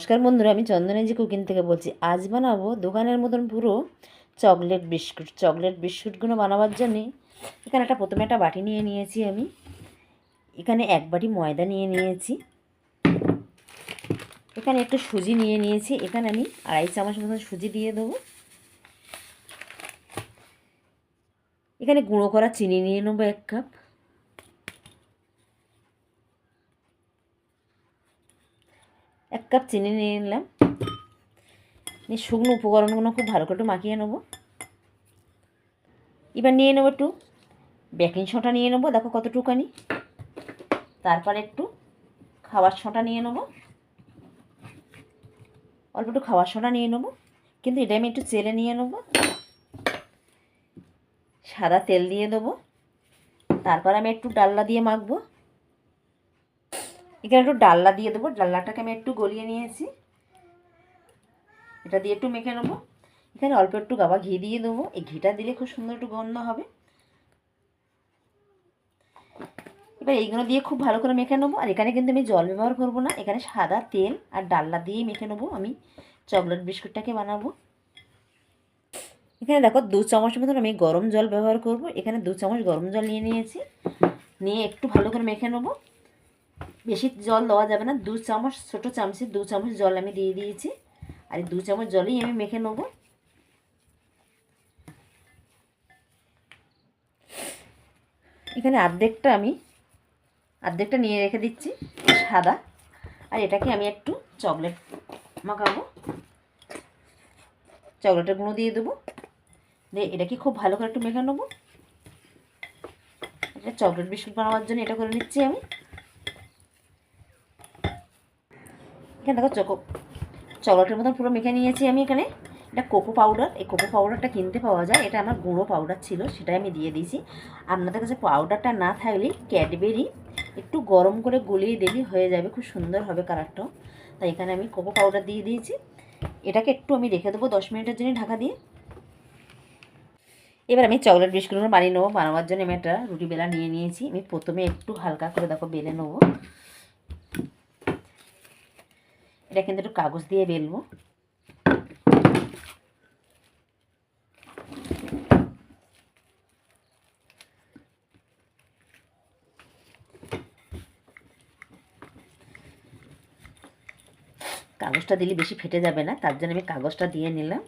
নমস্কার বন্ধুরা, আমি চন্দনাজি কুকিং থেকে বলছি। আজ বানাবো দোকানের মতন পুরো চকলেট বিস্কুট। চকলেট বিস্কুটগুলো বানাবার জন্যে এখানে প্রথমে একটা বাটি নিয়ে নিয়েছি। আমি এখানে এক বাটি ময়দা নিয়ে নিয়েছি। এখানে একটু সুজি নিয়ে নিয়েছি। এখানে আমি 2.5 চামচ মতন সুজি দিয়ে দেবো। এখানে গুঁড়ো করা চিনি নিয়ে নেবো 1 কাপ। চিনি নিয়ে নিলাম। শুকনো উপকরণগুলো খুব ভালো করে একটু মাখিয়ে নেবো। এবার নিয়ে নেবো একটু বেকিং সোডা নিয়ে নেবো, দেখো কতটুকানি। তারপর একটু খাবার সোডা নিয়ে নেবো, অল্প একটু খাবার সোডা নিয়ে নেবো, কিন্তু এটা আমি একটু চেলে নিয়ে নেবো। সাদা তেল দিয়ে দেবো। তারপর আমি একটু ডালনা দিয়ে মাখবো। এখানে একটু ডালনা দিয়ে দেবো। ডালনাটাকে আমি একটু গলিয়ে নিয়েছি, এটা দিয়ে একটু মেখে নেবো। এখানে অল্প একটু গাবা ঘি দিয়ে দেবো। এই ঘিটা দিলে খুব সুন্দর একটু গন্ধ হবে। এবার এইগুলো দিয়ে খুব ভালো করে মেখে নেবো। আর এখানে কিন্তু আমি জল ব্যবহার করবো না, এখানে সাদা তেল আর ডালনা দিয়েই মেখে নেবো। আমি চকলেট বিস্কুটটাকে বানাবো। এখানে দেখো 2 চামচ মতন আমি গরম জল ব্যবহার করব। এখানে 2 চামচ গরম জল নিয়ে নিয়েছি, নিয়ে একটু ভালো করে মেখে নেবো। বেশি জল দেওয়া যাবে না, 2 চামচ, ছোটো চামচে 2 চামচ জল আমি দিয়ে দিয়েছি। আর এই 2 চামচ জলেই আমি মেখে নেবো। এখানে অর্ধেকটা নিয়ে রেখে দিচ্ছি সাদা। আর এটাকে আমি একটু চকলেট মাখাবো। চকলেটের গুঁড়ো দিয়ে দেবো, দিয়ে এটাকে খুব ভালো করে একটু মেখে নেবো। এটা চকলেট বিস্কুট বানাবার জন্য এটা করে নিচ্ছি আমি। এখানে দেখো চকলেটের মতন পুরো মেখে নিয়েছি আমি। এখানে এটা কোকো পাউডার, এই কোকো পাউডারটা কিনতে পাওয়া যায়। এটা আমার গুঁড়ো পাউডার ছিল, সেটাই আমি দিয়ে দিয়েছি। আপনাদের কাছে পাউডারটা না থাকলে ক্যাডবেরি একটু গরম করে গলিয়ে দিলেই হয়ে যাবে, খুব সুন্দর হবে কালারটাও। তাই এখানে আমি কোকো পাউডার দিয়ে দিয়েছি। এটাকে একটু আমি রেখে দেবো 10 মিনিটের জন্য ঢাকা দিয়ে। এবার আমি চকলেট বিস্কুটগুলো বানিয়ে নেবো। বানাবার জন্য আমি একটা রুটি বেলা নিয়ে নিয়েছি। আমি প্রথমে একটু হালকা করে দেখো বেলে নেবো। এটা কিন্তু একটু কাগজ দিয়ে বেলবো। কাগজটা দিলে বেশি ফেটে যাবে না, তার জন্য আমি কাগজটা দিয়ে নিলাম।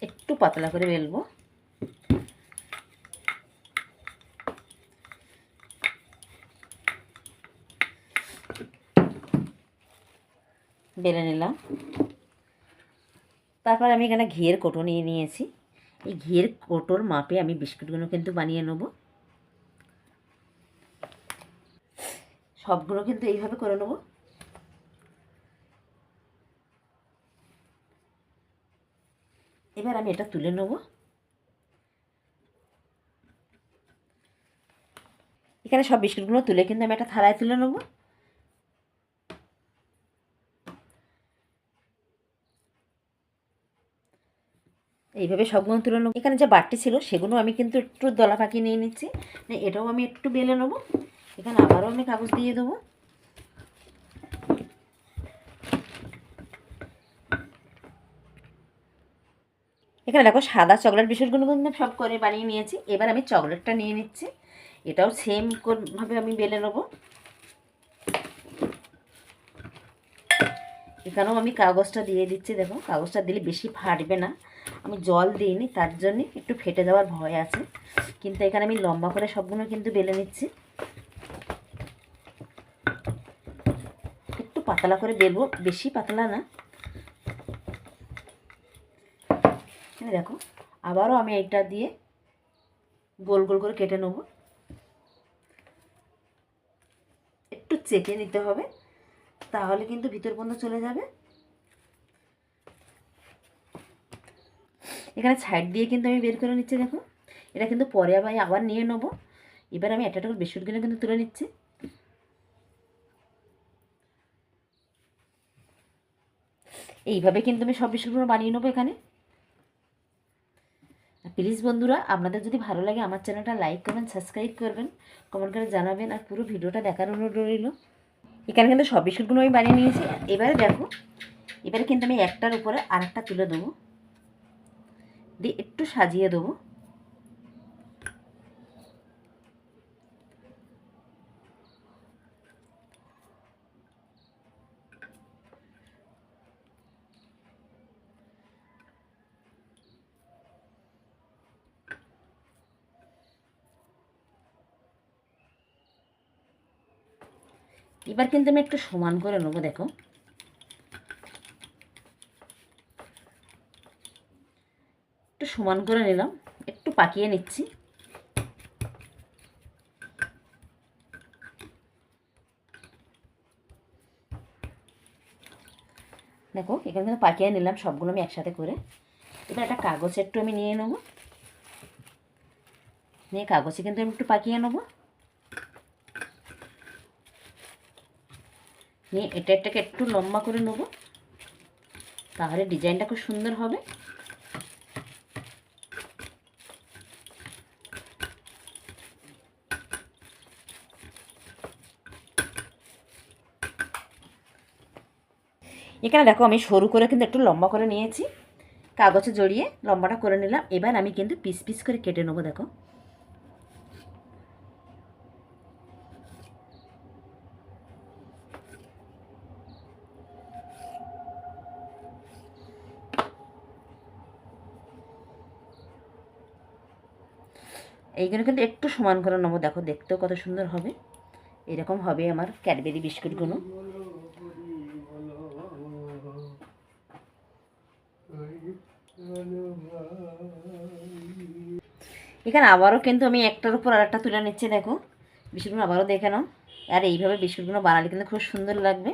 একটু পাতলা করে বেলবো। বেলে নিলাম। তারপর আমি এখানে ঘিয়ের কৌটো নিয়ে নিয়েছি। এই ঘিয়ের কৌটোর মাপে আমি বিস্কুটগুলো কিন্তু বানিয়ে নেবো। সবগুলো কিন্তু এইভাবে করে নেবো। এবার আমি এটা তুলে নেবো। এখানে সব বিস্কুটগুলো তুলে কিন্তু আমি একটা থালায় তুলে নেবো। এইভাবে সবগুলো তুলে নেবো। এখানে যে বাটি ছিল সেগুলো আমি কিন্তু একটু দলা পাকিয়ে নিয়ে নিচ্ছি। এটাও আমি একটু বেলে নেবো। এখানে আবারও আমি কাগজ দিয়ে দেবো। এখানে দেখো সাদা চকলেট বিস্কুটগুলো কিন্তু সব করে বানিয়ে নিয়েছি। এবার আমি চকলেটটা নিয়ে নিচ্ছি। এটাও সেম ভাবে আমি বেলে নেবো। এখানেও আমি কাগজটা দিয়ে দিচ্ছি। দেখো কাগজটা দিলে বেশি ফাটবে না, আমি জল দিইনি তার জন্যে একটু ফেটে যাওয়ার ভয় আছে। কিন্তু এখানে আমি লম্বা করে সবগুলো কিন্তু বেলে নিচ্ছি। একটু পাতলা করে বেলবো, বেশি পাতলা না। দেখো আবারও আমি এটা দিয়ে গোল গোল করে কেটে নেব। একটু চেকে নিতে হবে, তাহলে কিন্তু ভিতর পর্যন্ত চলে যাবে। এখানে সাইড দিয়ে কিন্তু আমি বের করে নিচ্ছি। দেখো এটা কিন্তু পরে আবার নিয়ে নেবো। এবার আমি একটা করে বিস্কুটগুলো কিন্তু তুলে নিচ্ছি। এইভাবে কিন্তু আমি সব বিস্কুটগুলো বানিয়ে নেবো। এখানে প্লিজ বন্ধুরা, আপনাদের যদি ভালো লাগে আমার চ্যানেলটা লাইক করবেন, সাবস্ক্রাইব করবেন, কমেন্ট করে জানাবেন, আর পুরো ভিডিওটা দেখার অনুরোধ রইল। এখানে কিন্তু সব বিস্কুটগুলো আমি বানিয়ে নিয়েছি। এবারে দেখো, এবারে কিন্তু আমি একটার উপরে আরেকটা তুলে দেবো, দিয়ে একটু সাজিয়ে দেবো। এবার কিন্তু আমি একটু সমান করে নেবো। দেখো, একটু সমান করে নিলাম, একটু পাকিয়ে নিচ্ছি। দেখো, এখানে কিন্তু পাকিয়ে নিলাম সবগুলো আমি একসাথে করে। এবার একটা কাগজ একটু আমি নিয়ে নেবো, নিয়ে কাগজে কিন্তু আমি একটু পাকিয়ে নেবো, নিয়ে এটাকে একটু লম্বা করে নেবো, তাহলে ডিজাইনটা খুব সুন্দর হবে। এখানে দেখো, আমি সরু করে কিন্তু একটু লম্বা করে নিয়েছি, কাগজে জড়িয়ে লম্বাটা করে নিলাম। এবার আমি কিন্তু পিস পিস করে কেটে নেবো। দেখো, এইগুলো কিন্তু একটু সমান করে নেবো। দেখো, দেখতেও কত সুন্দর হবে। এরকম হবে আমার ক্যাডবেরি বিস্কুটগুলো। এখানে আবারও কিন্তু আমি একটার উপর আর একটা তুলে নিচ্ছি। দেখো, বিস্কুটগুলো আবারও দেখে নাও। আর এইভাবে বিস্কুটগুলো বানালে কিন্তু খুব সুন্দর লাগবে।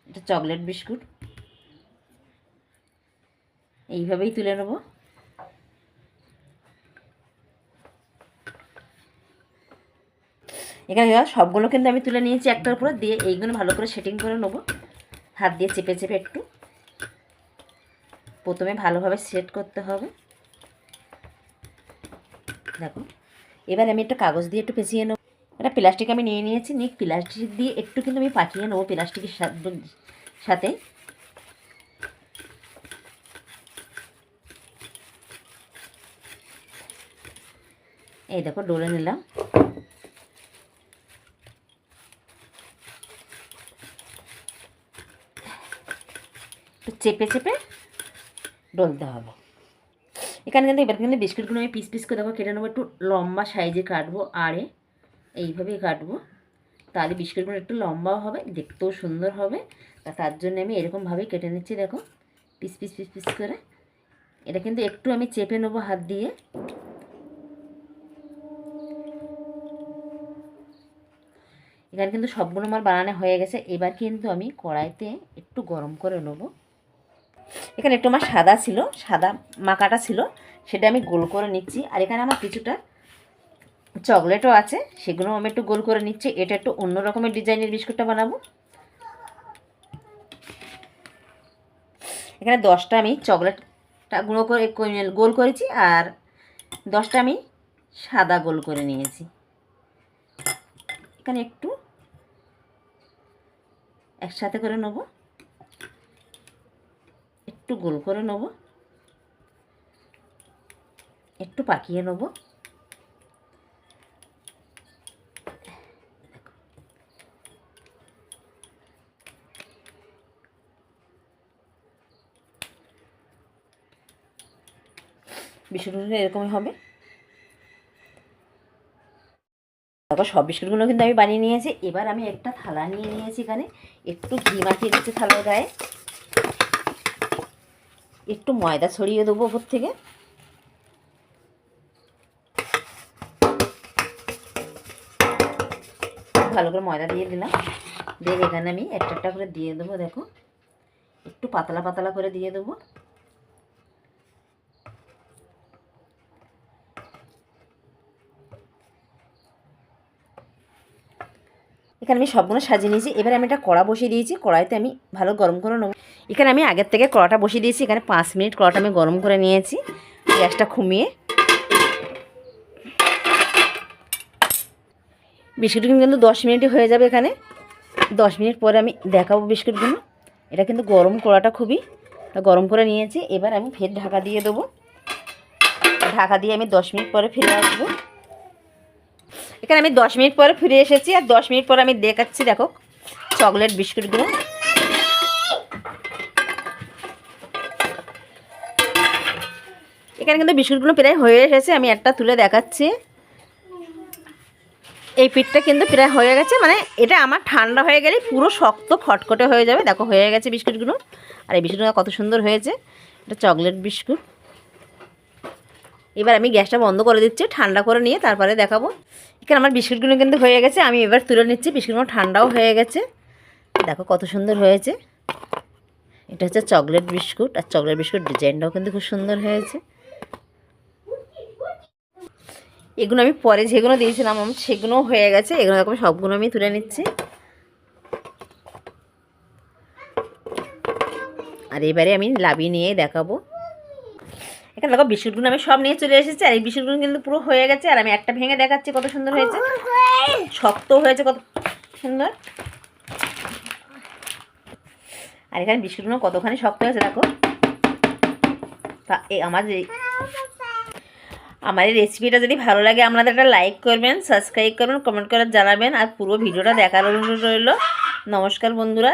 এটা চকলেট বিস্কুট, এইভাবেই তুলে নেবো। এখানে সবগুলো কিন্তু আমি তুলে নিয়েছি একটার উপরে, দিয়ে এইগুলো ভালো করে সেটিং করে নেবো, হাত দিয়ে চেপে চেপে একটু। প্রথমে ভালোভাবে সেট করতে হবে। দেখো, এবার আমি একটা কাগজ দিয়ে একটু পেঁচিয়ে নেবো। একটা প্লাস্টিক আমি নিয়ে নিয়েছি, নিয়ে প্লাস্টিক দিয়ে একটু কিন্তু আমি পাকিয়ে নেবো প্লাস্টিকের সাথে। এই দেখো, ডলে নিলাম। একটু চেপে চেপে ডলতে হবে। এখানে কিন্তু এবার কিন্তু বিস্কুটগুলো আমি পিস পিস করে দেখো কেটে নেবো, একটু লম্বা সাইজে কাটবো, আরে এইভাবেই কাটবো, তাহলে বিস্কুটগুলো একটু লম্বাও হবে, দেখতেও সুন্দর হবে। তার জন্য আমি এরকমভাবেই কেটে নিচ্ছি। দেখো, পিস পিস পিস পিস করে। এটা কিন্তু একটু আমি চেপে নেবো হাত দিয়ে। এখানে কিন্তু সবগুলো আমার বানানো হয়ে গেছে। এবার কিন্তু আমি কড়াইতে একটু গরম করে নেবো। এখানে একটু আমার সাদা ছিল, সাদা মাখাটা ছিল, সেটা আমি গোল করে নিচ্ছি। আর এখানে আমার কিছুটা চকলেটও আছে, সেগুলো আমি একটু গোল করে নিচ্ছি। এটা একটু অন্য রকমের ডিজাইনের বিস্কুটটা বানাবো। এখানে 10টা আমি চকলেটটা গুঁড়ো করে গোল করেছি, আর 10টা আমি সাদা গোল করে নিয়েছি। এখানে একটু একসাথে করে নেব, একটু গোল করে নেব, একটু পাকিয়ে নেব। বিস্কুটগুলো এরকমই হবে। তারপর সব বিস্কুটগুলো কিন্তু আমি বানিয়ে নিয়েছি। এবার আমি একটা থালা নিয়ে নিয়েছি, এখানে একটু ঘি মাখিয়ে দিচ্ছি থালার গায়ে, একটু ময়দা ছড়িয়ে দেবো ওপর থেকে। ভালো করে ময়দা দিয়ে দিলাম, দিয়ে এখানে আমি একটা একটা করে দিয়ে দেবো। দেখো, একটু পাতলা পাতলা করে দিয়ে দেবো। এখানে আমি সবগুলো সাজিয়ে নিয়েছি। এবার আমি একটা কড়া বসিয়ে দিয়েছি, কড়াইতে আমি ভালো গরম করে নেবো। এখানে আমি আগের থেকে কড়াটা বসিয়ে দিয়েছি। এখানে 5 মিনিট কড়াটা আমি গরম করে নিয়েছি। গ্যাসটা কমিয়ে। বিস্কুটগুলো কিন্তু 10 মিনিটই হয়ে যাবে এখানে। 10 মিনিট পরে আমি দেখাবো বিস্কুটগুলো। এটা কিন্তু গরম করাটা খুবই গরম করে নিয়েছি। এবার আমি ফের ঢাকা দিয়ে দেবো। ঢাকা দিয়ে আমি 10 মিনিট পরে ফিরে আসবো। এখানে আমি 10 মিনিট পরে ফিরে এসেছি, আর 10 মিনিট পরে আমি দেখাচ্ছি। দেখো চকলেট বিস্কুটগুলো। এখানে কিন্তু বিস্কুটগুলো প্রায় হয়ে এসেছে। আমি একটা তুলে দেখাচ্ছি। এই পিঠটা কিন্তু প্রায় হয়ে গেছে, মানে এটা আমার ঠান্ডা হয়ে গেলে পুরো শক্ত খটখটে হয়ে যাবে। দেখো হয়ে গেছে বিস্কুটগুলো। আর এই বিস্কুটগুলো কত সুন্দর হয়েছে। এটা চকলেট বিস্কুট। এবার আমি গ্যাসটা বন্ধ করে দিচ্ছি, ঠান্ডা করে নিয়ে তারপরে দেখাবো। এখানে আমার বিস্কুটগুলো কিন্তু হয়ে গেছে, আমি এবার তুলে নিচ্ছি। বিস্কুটগুলো ঠান্ডাও হয়ে গেছে। দেখো কত সুন্দর হয়েছে। এটা হচ্ছে চকলেট বিস্কুট, আর চকলেট বিস্কুট ডিজাইনটাও কিন্তু খুব সুন্দর হয়েছে। এগুলো আমি পরে যেগুলো দিয়েছিলাম সেগুলোও হয়ে গেছে। এগুলো দেখো সবগুলো আমি তুলে নিচ্ছি। আর এবারে আমি লাবিয়ে নিয়ে দেখাবো। এখানে দেখো বিস্কুটগুলো আমি সব নিয়ে চলে এসেছি। আর এই বিস্কুটগুলো কিন্তু পুরো হয়ে গেছে। আর আমি একটা ভেঙে দেখাচ্ছি কত সুন্দর হয়েছে, শক্ত হয়েছে কত সুন্দর। আর এখানে বিস্কুটগুলো কতখানি শক্ত হয়েছে দেখো। তা আমার এই রেসিপিটা যদি ভালো লাগে আপনাদের একটা লাইক করবেন, সাবস্ক্রাইব করবেন, কমেন্ট করে জানাবেন। আর পুরো ভিডিওটা দেখার অনুরোধ রইল। নমস্কার বন্ধুরা।